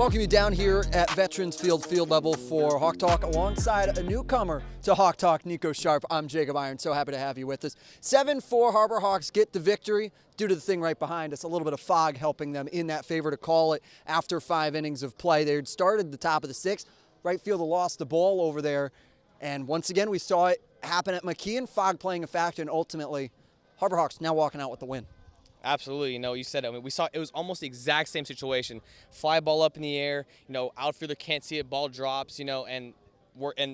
welcome you down here at Veterans field level for Hawk Talk alongside a newcomer to Hawk Talk, Nico Sharp. I'm Jacob Iron, so happy to have you with us. 7-4 Harbor Hawks get the victory due to the thing right behind us, a little bit of fog helping them in that favor to call it after 5 innings of play. They had started the top of the 6th. Right fielder lost the ball over there, and once again we saw it happen at McKeon, fog playing a factor, and ultimately Harbor Hawks now walking out with the win. Absolutely. You said it. I mean, we saw it was almost the exact same situation. Fly ball up in the air, outfielder can't see it, ball drops, and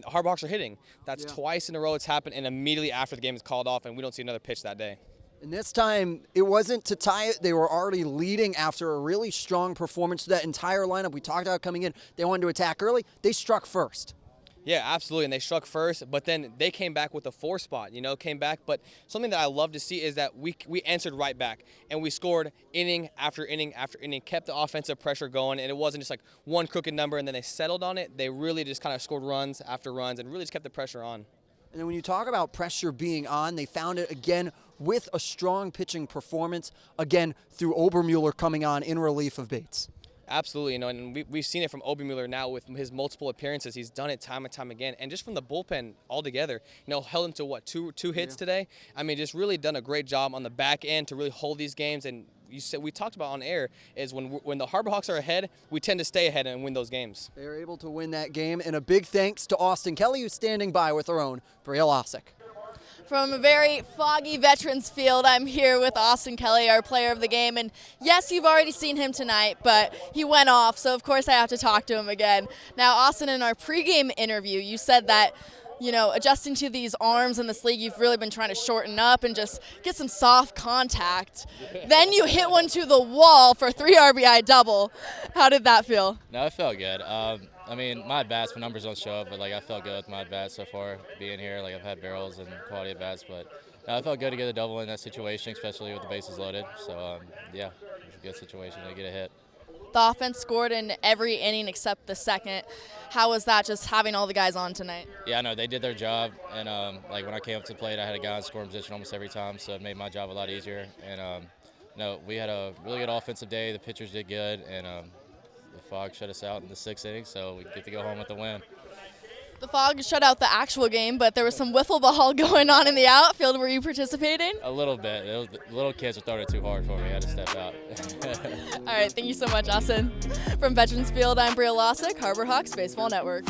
Harbor Hawks are hitting. That's twice in a row it's happened, and immediately after the game is called off, and we don't see another pitch that day. And this time, it wasn't to tie it. They were already leading after a really strong performance. That entire lineup we talked about coming in, they wanted to attack early. They struck first. Yeah, absolutely, and they struck first, but then they came back with a 4 spot, came back. But something that I love to see is that we answered right back, and we scored inning after inning after inning, kept the offensive pressure going, and it wasn't just like one crooked number, and then they settled on it. They really just kind of scored runs after runs and really just kept the pressure on. And then when you talk about pressure being on, they found it again with a strong pitching performance, again through Obermueller coming on in relief of Bates. Absolutely, and we've seen it from Obermueller now with his multiple appearances. He's done it time and time again, and just from the bullpen altogether, held him to what, two hits today. I mean, just really done a great job on the back end to really hold these games. And we talked about on air is when the Harbor Hawks are ahead, we tend to stay ahead and win those games. They're able to win that game, and a big thanks to Austin Kelly, who's standing by with our own Brea Lassek. From a very foggy Veterans field, I'm here with Austin Kelly, our player of the game. And yes, you've already seen him tonight, but he went off, so of course I have to talk to him again. Now, Austin, in our pregame interview, you said that, adjusting to these arms in this league, you've really been trying to shorten up and just get some soft contact. Then you hit one to the wall for a 3 RBI double. How did that feel? No, it felt good. I mean, my at-bats, my numbers don't show up, but, I felt good with my at-bats so far being here. I've had barrels and quality at-bats, but I felt good to get a double in that situation, especially with the bases loaded. So, yeah, it's a good situation to get a hit. The offense scored in every inning except the second. How was that, just having all the guys on tonight? Yeah, no, they did their job, and, when I came up to the plate, I had a guy in scoring position almost every time, so it made my job a lot easier. And, no, we had a really good offensive day. The pitchers did good, and the fog shut us out in the 6th inning, so we get to go home with the win. The fog shut out the actual game, but there was some wiffle ball going on in the outfield. Were you participating? A little bit. The little kids were throwing it too hard for me. I had to step out. All right, thank you so much, Austin. From Veterans Field, I'm Brea Lassek, Harbor Hawks Baseball Network.